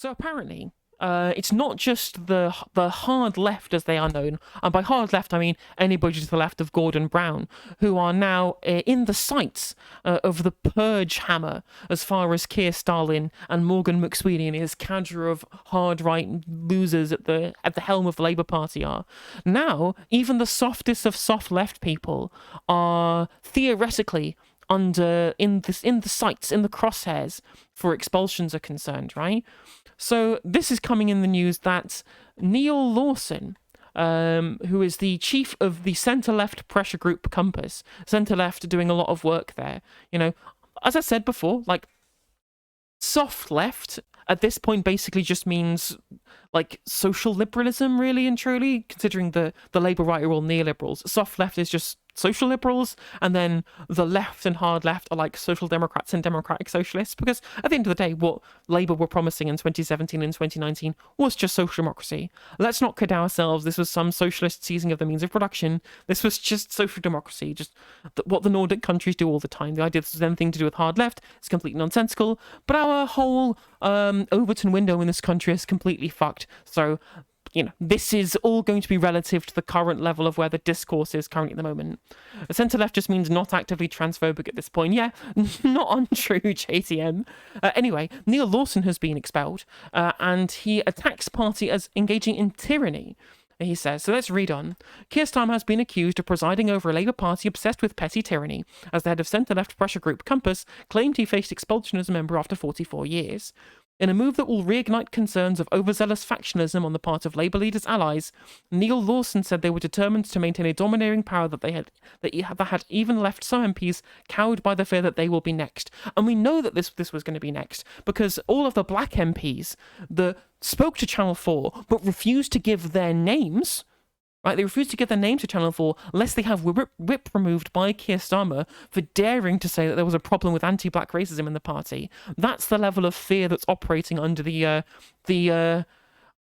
So apparently, it's not just the hard left as they are known, and by hard left I mean anybody to the left of Gordon Brown, who are now in the sights of the purge hammer as far as Keir Starlin and Morgan McSweeney and his cadre of hard right losers at the helm of the Labour Party are. Now, even the softest of soft left people are theoretically in the sights, in the crosshairs for expulsions are concerned, right? So this is coming in the news that Neal Lawson, who is the chief of the centre-left pressure group Compass, centre-left doing a lot of work there, as I said before, like, soft left at this point basically just means like social liberalism, really and truly, considering the Labour right are all neoliberals. Soft left is just social liberals, and then the left and hard left are like social democrats and democratic socialists, because at the end of the day, what Labour were promising in 2017 and 2019 was just social democracy. Let's not kid ourselves, this was some socialist seizing of the means of production. This was just social democracy, just what the Nordic countries do all the time. The idea this was anything to do with hard left is completely nonsensical, but our whole Overton window in this country is completely fucked. So this is all going to be relative to the current level of where the discourse is currently at the moment. Centre-left just means not actively transphobic at this point. Yeah, not untrue, JTM. Anyway, Neal Lawson has been expelled, and he attacks party as engaging in tyranny. He says, so let's read on. Keir Starmer has been accused of presiding over a Labour Party obsessed with petty tyranny, as the head of centre-left pressure group Compass claimed he faced expulsion as a member after 44 years. In a move that will reignite concerns of overzealous factionalism on the part of Labour leaders' allies, Neal Lawson said they were determined to maintain a domineering power that had even left some MPs cowed by the fear that they will be next. And we know that this was going to be next, because all of the black MPs that spoke to Channel 4 but refused to give their names, right? They refuse to give their names to Channel 4 lest they have whip removed by Keir Starmer for daring to say that there was a problem with anti-black racism in the party. That's the level of fear that's operating under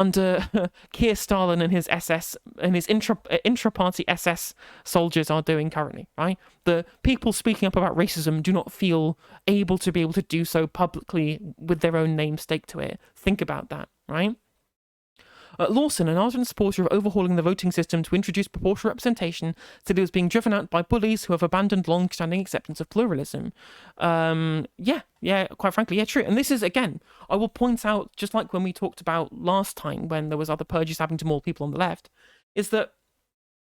under Keir Starlin and his SS and his intra-party SS soldiers are doing currently, right? The people speaking up about racism do not feel able to do so publicly with their own name staked to it. Think about that, right? Lawson, an ardent supporter of overhauling the voting system to introduce proportional representation, said he was being driven out by bullies who have abandoned long-standing acceptance of pluralism. Quite frankly, yeah, true. And this is, again, I will point out, just like when we talked about last time when there was other purges happening to more people on the left, is that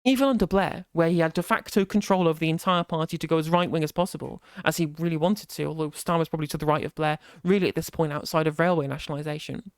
even under Blair, where he had de facto control of the entire party to go as right-wing as possible, as he really wanted to, although Starmer's probably to the right of Blair, really at this point outside of railway nationalisation,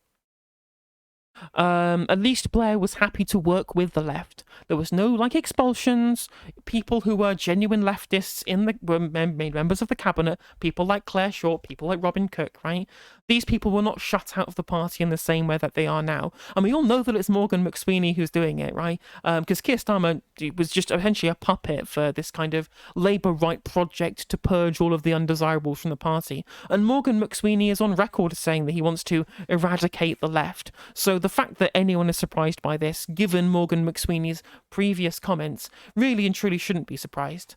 at least Blair was happy to work with the left. There was no expulsions. People who were genuine leftists were made members of the cabinet. People like Claire Short, people like Robin Cook, right? These people were not shut out of the party in the same way that they are now. And we all know that it's Morgan McSweeney who's doing it, right? Because Keir Starmer was just essentially a puppet for this kind of Labour right project to purge all of the undesirables from the party. And Morgan McSweeney is on record saying that he wants to eradicate the left. So the fact that anyone is surprised by this, given Morgan McSweeney's previous comments, really and truly shouldn't be surprised.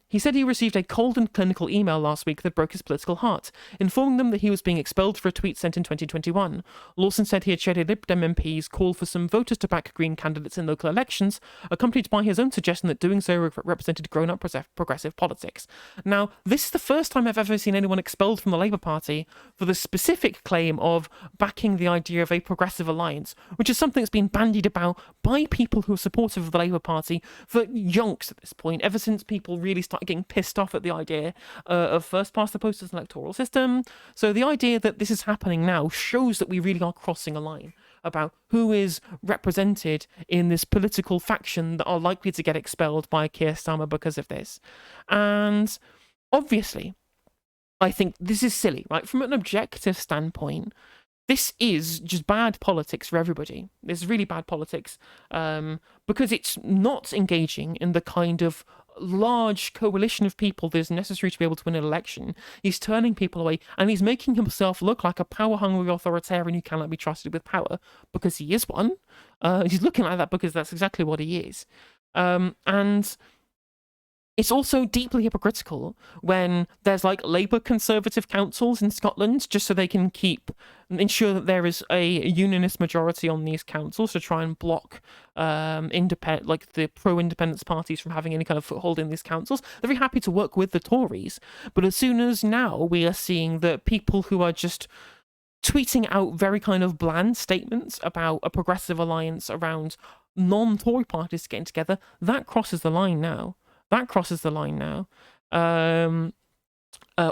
He said he received a cold and clinical email last week that broke his political heart, informing them that he was being expelled for a tweet sent in 2021. Lawson said he had shared a Lib Dem MP's call for some voters to back Green candidates in local elections, accompanied by his own suggestion that doing so represented grown-up progressive politics. Now, this is the first time I've ever seen anyone expelled from the Labour Party for the specific claim of backing the idea of a progressive alliance, which is something that's been bandied about by people who are supportive of the Labour Party for yonks at this point, ever since people really started getting pissed off at the idea of first past the post as an electoral system. So the idea that this is happening now shows that we really are crossing a line about who is represented in this political faction that are likely to get expelled by Keir Starmer because of this. And obviously, I think this is silly, right? From an objective standpoint, this is just bad politics for everybody. This is really bad politics because it's not engaging in the kind of large coalition of people that is necessary to be able to win an election. He's turning people away, and he's making himself look like a power-hungry authoritarian who cannot be trusted with power, because he is one. He's looking like that because that's exactly what he is. And It's also deeply hypocritical when there's like Labour Conservative councils in Scotland just so they can ensure that there is a unionist majority on these councils to try and block the pro-independence parties from having any kind of foothold in these councils. They're very happy to work with the Tories, but as soon as now we are seeing that people who are just tweeting out very kind of bland statements about a progressive alliance around non-Tory parties getting together, that crosses the line now.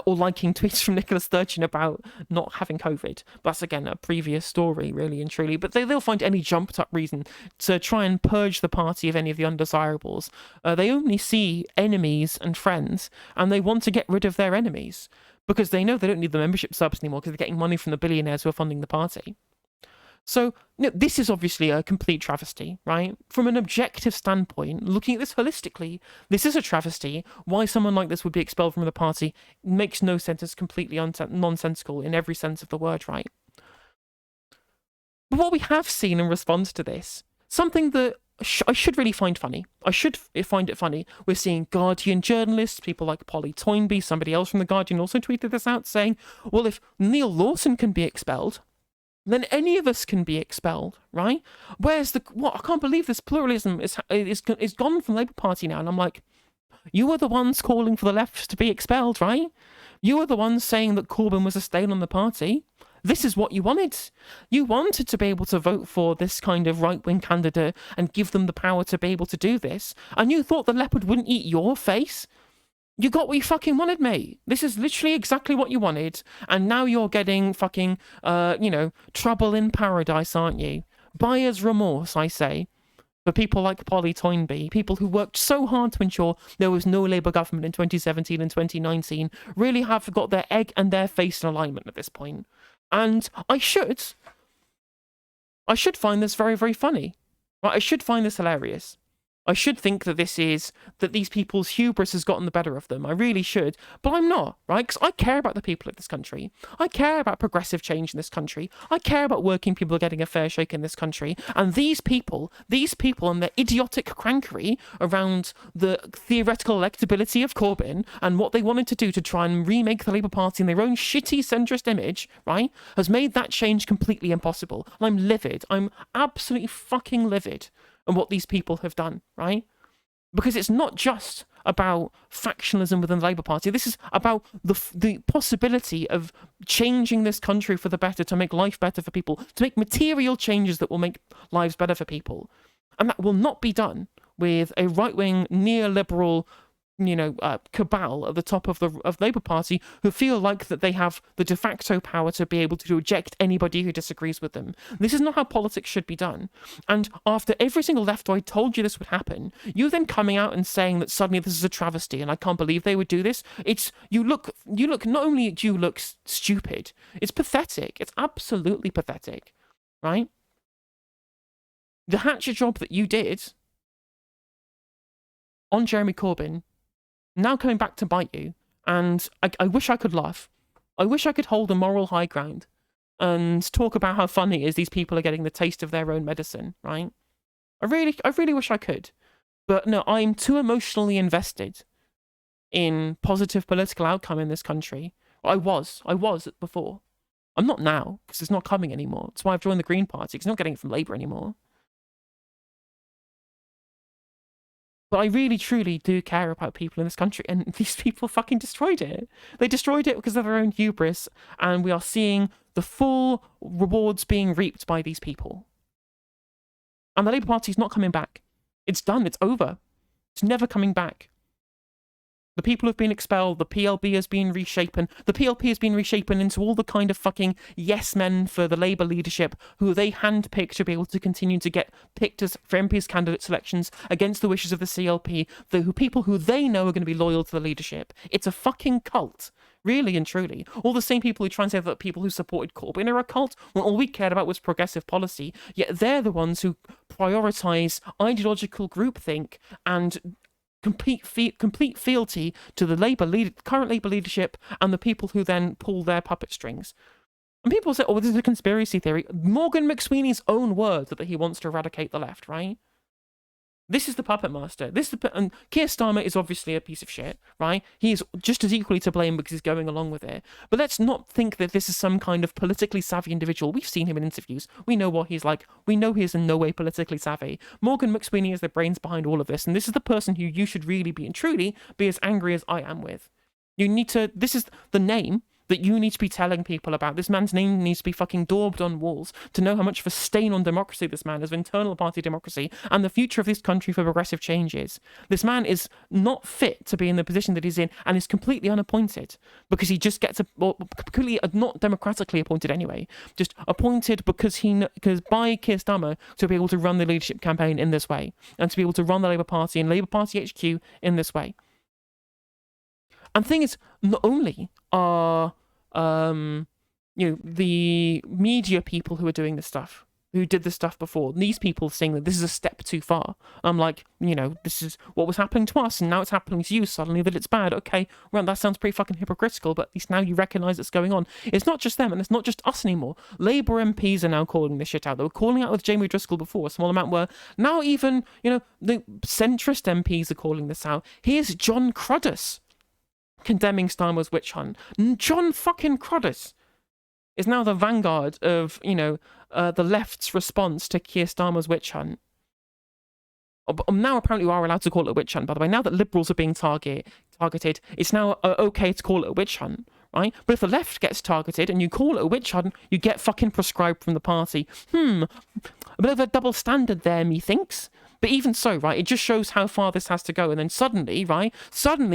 Or liking tweets from Nicola Sturgeon about not having COVID. That's, again, a previous story, really and truly. But they'll find any jumped-up reason to try and purge the party of any of the undesirables. They only see enemies and friends, and they want to get rid of their enemies because they know they don't need the membership subs anymore because they're getting money from the billionaires who are funding the party. So, this is obviously a complete travesty, right? From an objective standpoint, looking at this holistically, this is a travesty. Why someone like this would be expelled from the party makes no sense. It's completely nonsensical in every sense of the word, right? But what we have seen in response to this, something that I should really find funny. I should find it funny. We're seeing Guardian journalists, people like Polly Toynbee, somebody else from The Guardian also tweeted this out, saying, well, if Neal Lawson can be expelled, then any of us can be expelled, right? Where's I can't believe this pluralism is gone from the Labour Party now. And I'm like, you are the ones calling for the left to be expelled, right? You are the ones saying that Corbyn was a stain on the party. This is what you wanted. You wanted to be able to vote for this kind of right-wing candidate and give them the power to be able to do this. And you thought the leopard wouldn't eat your face? You got what you fucking wanted, mate. This is literally exactly what you wanted. And now you're getting fucking, trouble in paradise, aren't you? Buyer's remorse, I say. For people like Polly Toynbee, people who worked so hard to ensure there was no Labour government in 2017 and 2019, really have got their egg and their face in alignment at this point. And I should find this very, very funny. Right? I should find this hilarious. I should think that these people's hubris has gotten the better of them. I really should. But I'm not, right? Because I care about the people of this country. I care about progressive change in this country. I care about working people getting a fair shake in this country. And these people and their idiotic crankery around the theoretical electability of Corbyn and what they wanted to do to try and remake the Labour Party in their own shitty centrist image, right, has made that change completely impossible. And I'm livid. I'm absolutely fucking livid. And what these people have done, right? Because it's not just about factionalism within the Labour Party. This is about the possibility of changing this country for the better, to make life better for people, to make material changes that will make lives better for people. And that will not be done with a right-wing, neoliberal, cabal at the top of the Labour Party who feel like that they have the de facto power to be able to eject anybody who disagrees with them. This is not how politics should be done. And after every single leftoid told you this would happen, you then coming out and saying that suddenly this is a travesty and I can't believe they would do this. You look not only do you look stupid, it's pathetic. It's absolutely pathetic, right? The hatchet job that you did on Jeremy Corbyn now coming back to bite you, and I wish I could laugh. I wish I could hold a moral high ground and talk about how funny it is these people are getting the taste of their own medicine, right? I really wish I could. But no, I'm too emotionally invested in positive political outcome in this country. I was before. I'm not now, because it's not coming anymore. That's why I've joined the Green Party, because I'm not getting it from Labour anymore. But I really, truly do care about people in this country, and these people fucking destroyed it. They destroyed it because of their own hubris, and we are seeing the full rewards being reaped by these people. And the Labour Party's not coming back. It's done. It's over. It's never coming back. The people have been expelled. The PLB has been reshapen. The PLP has been reshapen into all the kind of fucking yes men for the Labour leadership who they handpick to be able to continue to get picked as for MPs candidate selections against the wishes of the CLP, people who they know are going to be loyal to the leadership. It's a fucking cult. Really and truly. All the same people who try and say that people who supported Corbyn are a cult, when all we cared about was progressive policy, yet they're the ones who prioritise ideological groupthink and complete fealty to the current Labour leadership and the people who then pull their puppet strings. And people say, oh, this is a conspiracy theory. Morgan McSweeney's own words that he wants to eradicate the left, right? This is the puppet master. And Keir Starmer is obviously a piece of shit, right? He is just as equally to blame because he's going along with it. But let's not think that this is some kind of politically savvy individual. We've seen him in interviews. We know what he's like. We know he is in no way politically savvy. Morgan McSweeney is the brains behind all of this, and this is the person who you should really be and truly be as angry as I am with. You need to. This is the name that you need to be telling people about. This man's name needs to be fucking daubed on walls to know how much of a stain on democracy this man is, of internal party democracy, and the future of this country for progressive change is. This man is not fit to be in the position that he's in, and is completely unappointed because he just gets completely not democratically appointed anyway, just appointed because by Keir Starmer to be able to run the leadership campaign in this way, and to be able to run the Labour Party and Labour Party HQ in this way. And the thing is, not only are the media people who are doing this stuff, who did this stuff before, these people saying that this is a step too far. I'm like, this is what was happening to us, and now it's happening to you suddenly that it's bad. Okay, well, that sounds pretty fucking hypocritical, but at least now you recognise it's going on. It's not just them, and it's not just us anymore. Labour MPs are now calling this shit out. They were calling out with Jamie Driscoll before, a small amount were. Now even, the centrist MPs are calling this out. Here's John Cruddas condemning Starmer's witch hunt. John fucking Cruddas is now the vanguard of, the left's response to Keir Starmer's witch hunt. Now apparently we are allowed to call it a witch hunt, by the way. Now that liberals are being targeted, it's now okay to call it a witch hunt, right? But if the left gets targeted and you call it a witch hunt, you get fucking proscribed from the party. A bit of a double standard there, methinks. But even so, right, it just shows how far this has to go. And then suddenly,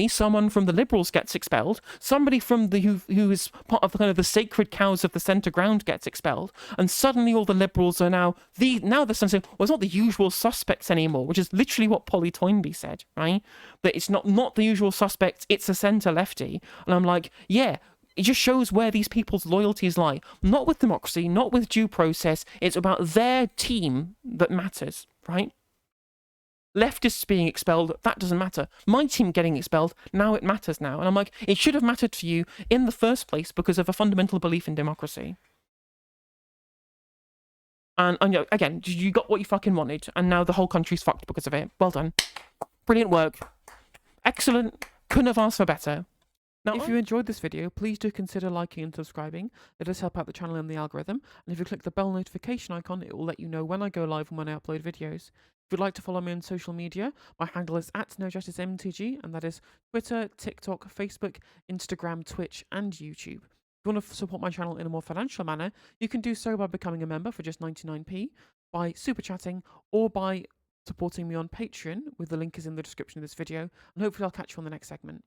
someone from the Liberals gets expelled. Somebody from who is part of the sacred cows of the centre ground gets expelled. And suddenly all the Liberals are now they're saying, well, it's not the usual suspects anymore, which is literally what Polly Toynbee said, right? That it's not the usual suspects, it's a centre lefty. And I'm like, yeah. It just shows where these people's loyalties lie. Not with democracy, not with due process. It's about their team that matters, right? Leftists being expelled, that doesn't matter. My team getting expelled, now it matters now. And I'm like, it should have mattered to you in the first place because of a fundamental belief in democracy. And again, you got what you fucking wanted, and now the whole country's fucked because of it. Well done. Brilliant work. Excellent. Couldn't have asked for better. Now, if you enjoyed this video, please do consider liking and subscribing. It does help out the channel and the algorithm. And if you click the bell notification icon, it will let you know when I go live and when I upload videos. If you'd like to follow me on social media, my handle is @NoJusticeMTG, and that is Twitter, TikTok, Facebook, Instagram, Twitch, and YouTube. If you want to support my channel in a more financial manner, you can do so by becoming a member for just 99p, by super chatting, or by supporting me on Patreon, with the link is in the description of this video, and hopefully I'll catch you on the next segment.